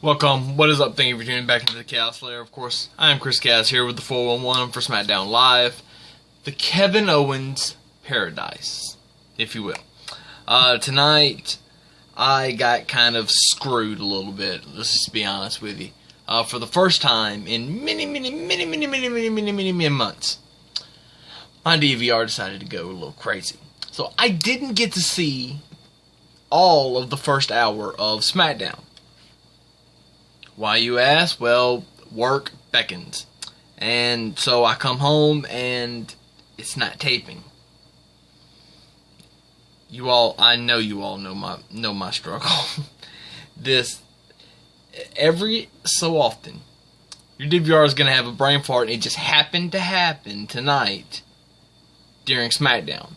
Welcome. What is up? Thank you for tuning back into the Chaos Lair. Of course, I am Chris Chaos here with the 411 for SmackDown Live. The Kevin Owens Paradise, if you will. Tonight, I got kind of screwed a little bit. Let's just be honest with you. For the first time in many months, my DVR decided to go a little crazy. So I didn't get to see all of the first hour of SmackDown. Why, you ask? Well, work beckons. And so I come home and it's not taping. I know you all know my struggle. Every so often, your DVR is going to have a brain fart, and it just happened to happen tonight during SmackDown.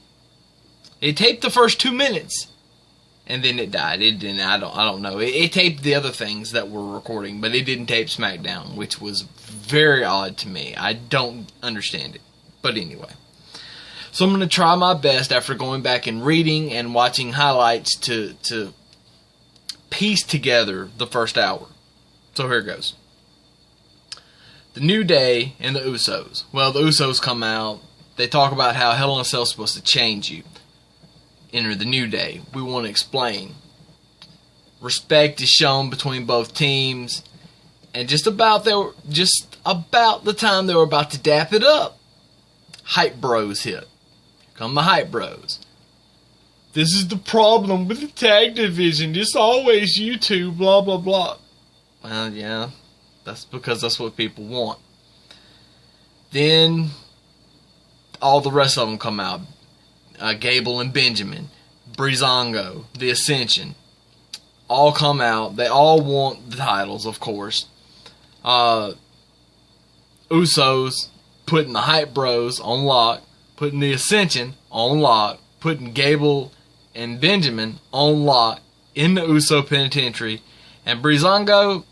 It taped the first 2 minutes. And then it died. It didn't. I don't know. It taped the other things that were recording, but it didn't tape SmackDown, which was very odd to me. I don't understand it. But anyway. So I'm going to try my best after going back and reading and watching highlights to piece together the first hour. So here it goes. The New Day and the Usos. Well, the Usos come out. They talk about how Hell in a Cell is supposed to change you. Enter the New Day. We want to explain. Respect is shown between both teams, and just about the time they were about to dap it up, Hype Bros hit. Here come the Hype Bros. This is the problem with the tag division. It's always you two, blah blah blah. Well, yeah, that's because that's what people want. Then all the rest of them come out. Gable and Benjamin, Breezango, The Ascension, all come out. They all want the titles, of course. Usos putting the Hype Bros on lock, putting The Ascension on lock, putting Gable and Benjamin on lock in the Uso Penitentiary. And Breezango,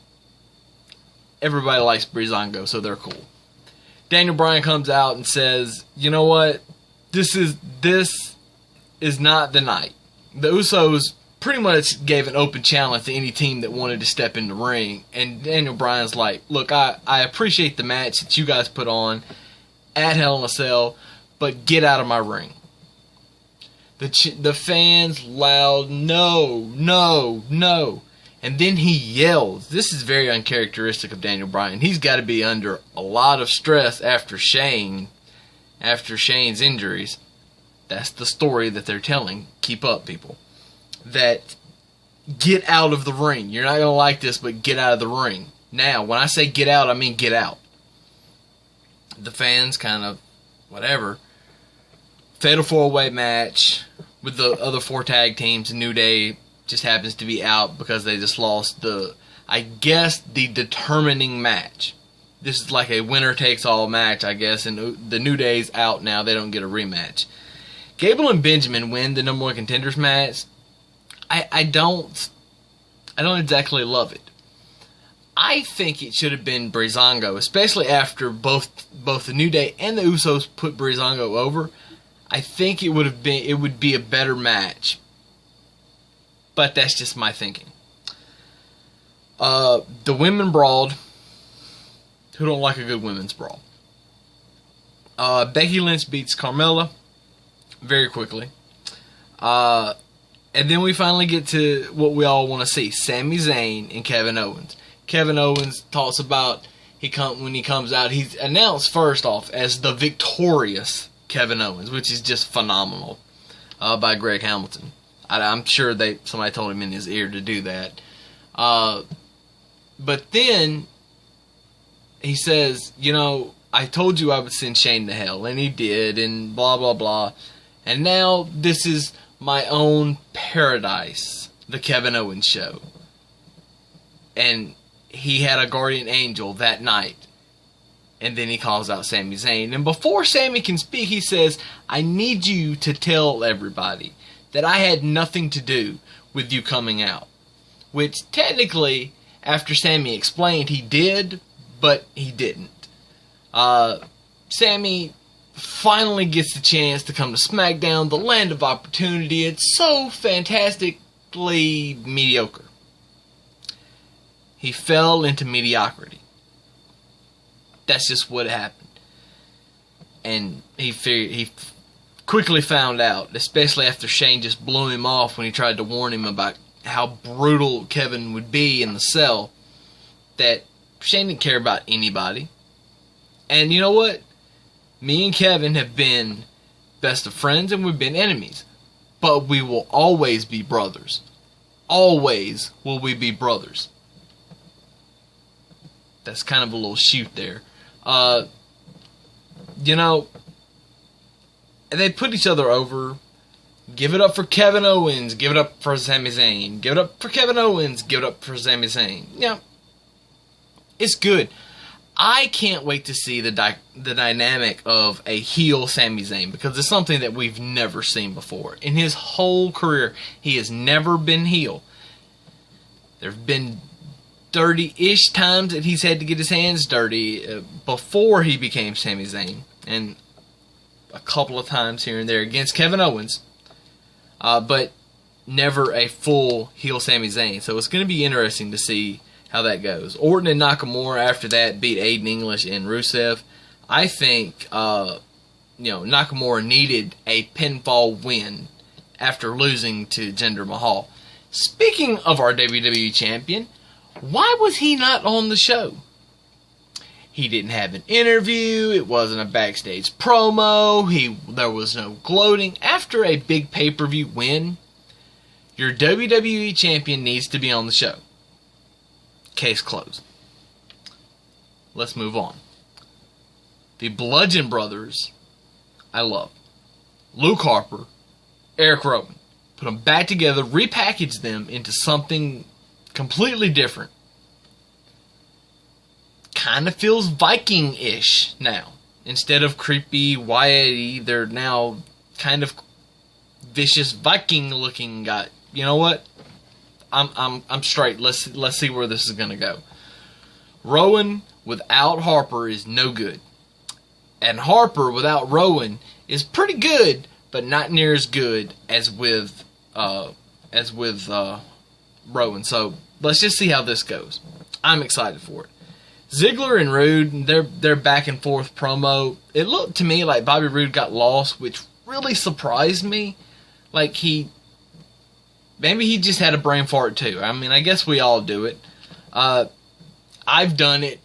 everybody likes Breezango, so they're cool. Daniel Bryan comes out and says, you know what? This is not the night. The Usos pretty much gave an open challenge to any team that wanted to step in the ring. And Daniel Bryan's like, look, I appreciate the match that you guys put on at Hell in a Cell, but get out of my ring. The fans loud, no, no, no. And then he yells. This is very uncharacteristic of Daniel Bryan. He's got to be under a lot of stress after Shane's injuries. That's the story that they're telling. Keep up, people. That get out of the ring. You're not going to like this, but get out of the ring. Now, when I say get out, I mean get out. The fans kind of, whatever. Fatal 4-way match with the other 4 tag teams. New Day just happens to be out because they just lost the determining match. This is like a winner-takes-all match, I guess, and the New Day's out now. They don't get a rematch. Gable and Benjamin win the number 1 contenders match. I don't exactly love it. I think it should have been Breezango, especially after both the New Day and the Usos put Breezango over. I think it would be a better match. But that's just my thinking. The women brawled. Who don't like a good women's brawl? Becky Lynch beats Carmella very quickly. And then we finally get to what we all want to see. Sami Zayn and Kevin Owens. Kevin Owens talks about when he comes out, he's announced first off as the victorious Kevin Owens, which is just phenomenal by Greg Hamilton. I'm sure somebody told him in his ear to do that. But then he says, you know, I told you I would send Shane to hell, and he did, and blah, blah, blah. And now this is my own paradise, the Kevin Owens show. And he had a guardian angel that night. And then he calls out Sami Zayn. And before Sami can speak, he says, I need you to tell everybody that I had nothing to do with you coming out. Which technically, after Sami explained, he did, but he didn't. Sami finally gets the chance to come to SmackDown, the land of opportunity. It's so fantastically mediocre. He fell into mediocrity. That's just what happened. And he quickly found out, especially after Shane just blew him off when he tried to warn him about how brutal Kevin would be in the cell, that Shane didn't care about anybody. And you know what? Me and Kevin have been best of friends and we've been enemies. But we will always be brothers. Always will we be brothers. That's kind of a little shoot there. You know, they put each other over. Give it up for Kevin Owens. Give it up for Sami Zayn. Give it up for Kevin Owens. Give it up for Sami Zayn. Yeah, it's good. I can't wait to see the dynamic of a heel Sami Zayn, because it's something that we've never seen before. In his whole career, he has never been heel. There have been dirty-ish times that he's had to get his hands dirty before he became Sami Zayn, and a couple of times here and there against Kevin Owens, but never a full heel Sami Zayn. So it's going to be interesting to see how that goes. Orton and Nakamura after that beat Aiden English and Rusev. I think Nakamura needed a pinfall win after losing to Jinder Mahal. Speaking of our WWE champion, why was he not on the show? He didn't have an interview. It wasn't a backstage promo. There was no gloating. After a big pay-per-view win, your WWE champion needs to be on the show. Case closed. Let's move on. The Bludgeon Brothers, I love. Luke Harper, Eric Rowan. Put them back together, repackage them into something completely different. Kind of feels Viking-ish now. Instead of creepy Wyatt, they're now kind of vicious Viking-looking guy. You know what? I'm straight. Let's see where this is gonna go. Rowan without Harper is no good, and Harper without Rowan is pretty good, but not near as good as with Rowan. So let's just see how this goes. I'm excited for it. Ziggler and Rude, their back and forth promo. It looked to me like Bobby Roode got lost, which really surprised me. Like maybe he just had a brain fart too. I mean, I guess we all do it. I've done it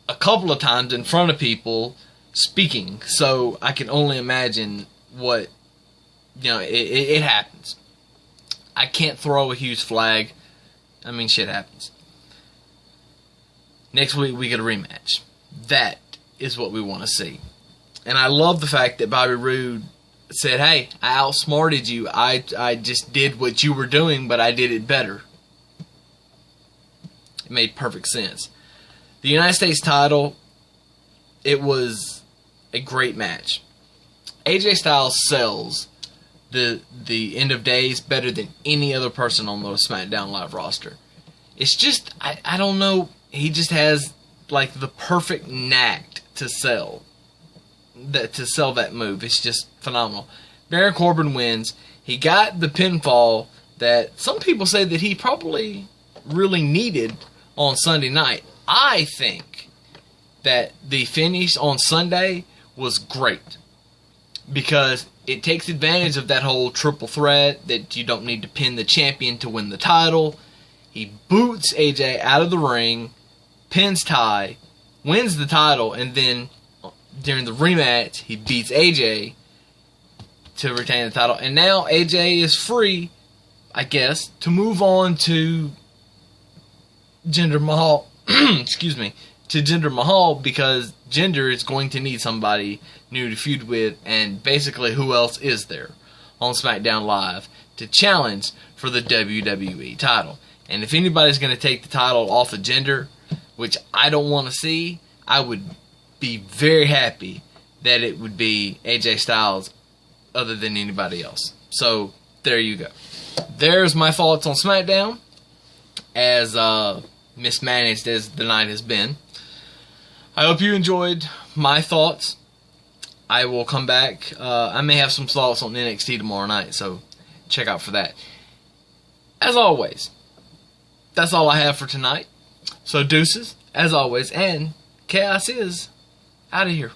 a couple of times in front of people speaking, so I can only imagine what, it happens. I can't throw a huge flag. I mean, shit happens. Next week we get a rematch. That is what we want to see. And I love the fact that Bobby Roode said, hey, I outsmarted you. I just did what you were doing, but I did it better. It made perfect sense. The United States title, it was a great match. AJ Styles sells the end of days better than any other person on the SmackDown Live roster. It's just, I don't know, he just has like the perfect knack to sell that move. It's just phenomenal. Baron Corbin wins. He got the pinfall that some people say that he probably really needed on Sunday night. I think that the finish on Sunday was great because it takes advantage of that whole triple threat that you don't need to pin the champion to win the title. He boots AJ out of the ring, pins Ty, wins the title, and then during the rematch, he beats AJ to retain the title. And now AJ is free, I guess, to move on to Jinder Mahal. Excuse me. To Jinder Mahal, because Jinder is going to need somebody new to feud with, and basically who else is there on SmackDown Live to challenge for the WWE title. And if anybody's going to take the title off of Jinder, which I don't want to see, I would be very happy that it would be AJ Styles other than anybody else. So there you go. There's my thoughts on SmackDown, as mismanaged as the night has been. I hope you enjoyed my thoughts. I will come back. I may have some thoughts on NXT tomorrow night, so check out for that. As always, that's all I have for tonight. So deuces, as always, and chaos is out of here.